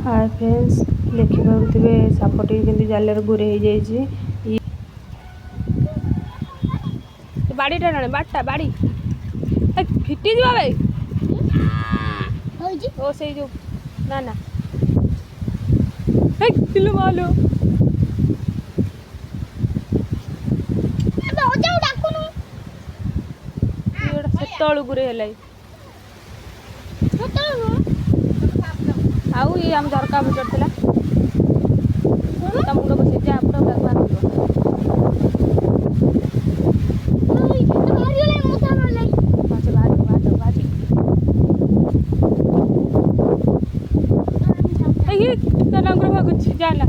hi friends देखिपे सापटी केमती जाल गुरे हो बाड़ीटा ना बाटा बाड़ी फिटी जा भाई ओ से जो ना ना किलो मालो सेतु गुरे आउ ये आम झरका भी चढ़ला मुंड बस जा भागुच जाला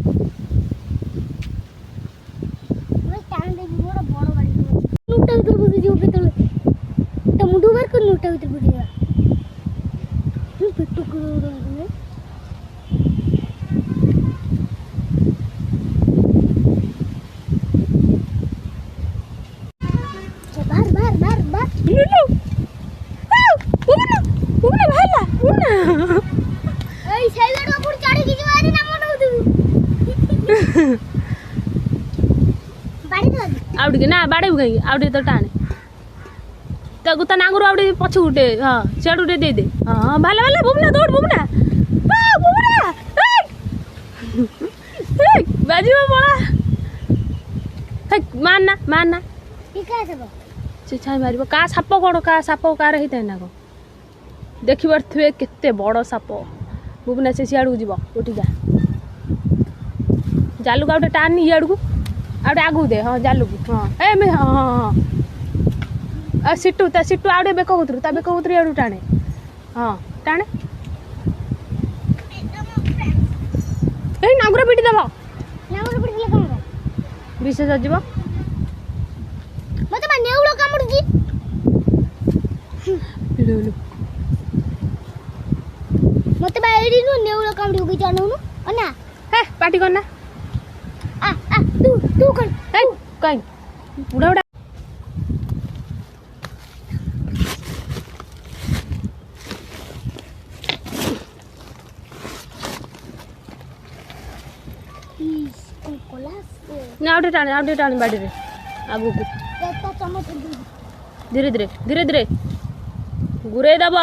आउटे ना बाड़े कहीं आउटे तो टाणे तो ता नांगरू आउटे पछ गुटे हाँ सियाड़ गुटे दे दे हाँ भाला भाला बुमना दौड़ बुमना बुमना बाजी पड़ा मारना मारना से छाई मार का साप कौन का साप कार होता ना को देखी पारे केते बड़ साप बुमना से सियाड़ को जीव उठी जा जालू का टाण इाड़ को आउटे आगू दे हाँ जालू हाँ ए हाँ हाँ हाँ सिटू आउटे बेक कतरू ता बेक कतरू आड़ू टाणे हाँ टाणे ए नांगर पिटी देव विष सजीव मत नेउल कामुड़ी मत नेउल कामुड़ी जानू ना हे पार्टी करना तू कर कहीं बुढ़ा बुढ़ा ना आउटे टाणी बाड़ी रे आगू को धीरे धीरे धीरे धीरे गुरे दब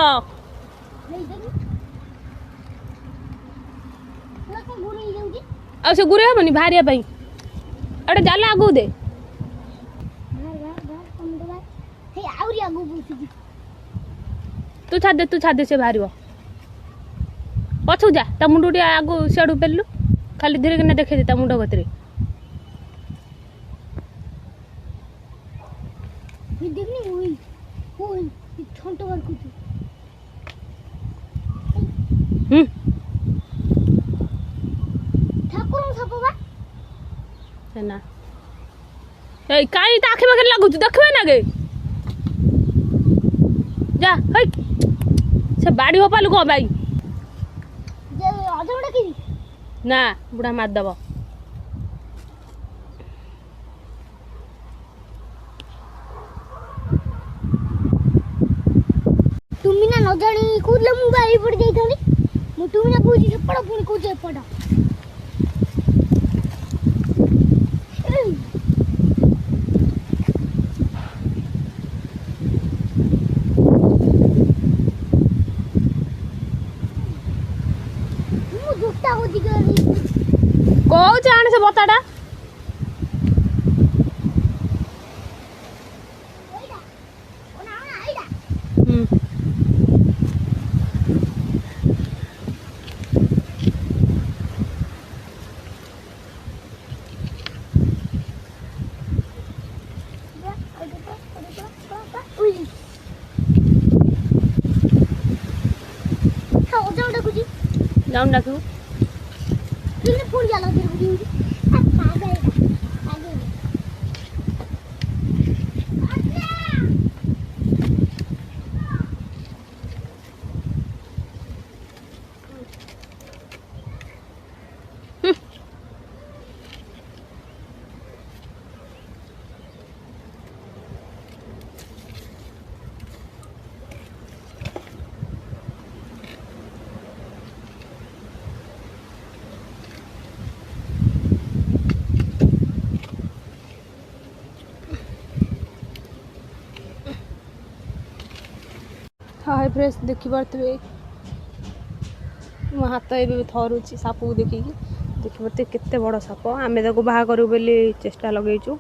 आ से गुरे हेनी बाहरिया अरे जाल आगू दे तू छाद से बाहर पछू जा ता मुंड टे आगू सियाड़ू पेलु खाली धीरे किना देखे ता मुंड गतरे ना कहीं आखे पाखे लगुच देखबे ना गे जा से बाड़ी होपालु कौन भाई ना बुढ़ा मारदेव तुम ना न जानी कूदले मु बाई पड़ जाई मु तुम ना पूजी सेपड़ पुणी कूद एपड़ कौ जाने से बताड़ा जाऊन डाकू फूल जाला हाय फ्रेश देखी पारे मो हाथ ए थरुची साप को देखिकी देखी पारे केते बड़ साप आमे ताको बाहा करू बोली चेष्टा लगेचु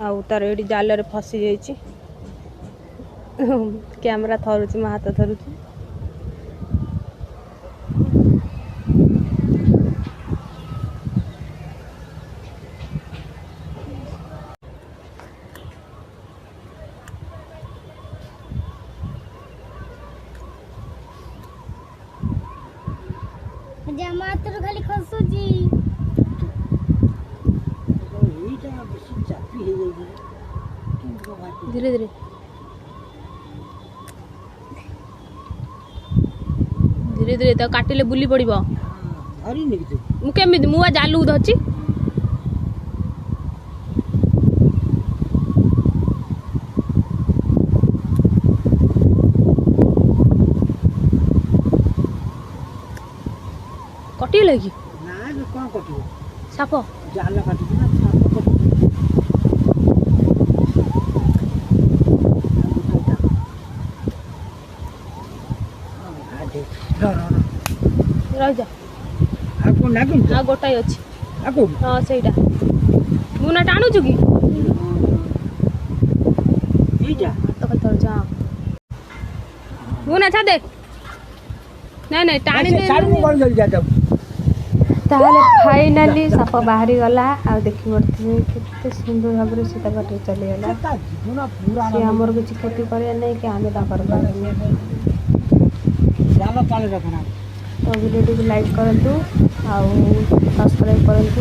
आउ तार ये जाल रे फसी जाइए कैमरा थरुची मो हाथ थरुची मात्र खाली खसुची धीरे धीरे धीरे धीरे तो काटिले बुली पड़ो मुझे मुआ जालू धरची कटी लगी साप जाल काटी रही जा हाँ गोटाई अच्छी हाँ से मुना टाणुचु कि मुना छा दे नहीं नहीं टाणी ताहले फाइनाली साप बाहरी गला आ देखि पड़े केते सुंदर भाव से बाटे चली गला से हमर किसी क्षति करे नहीं कि आमे ताकर तो वीडियो को लाइक करंतु आ सब्सक्राइब करंतु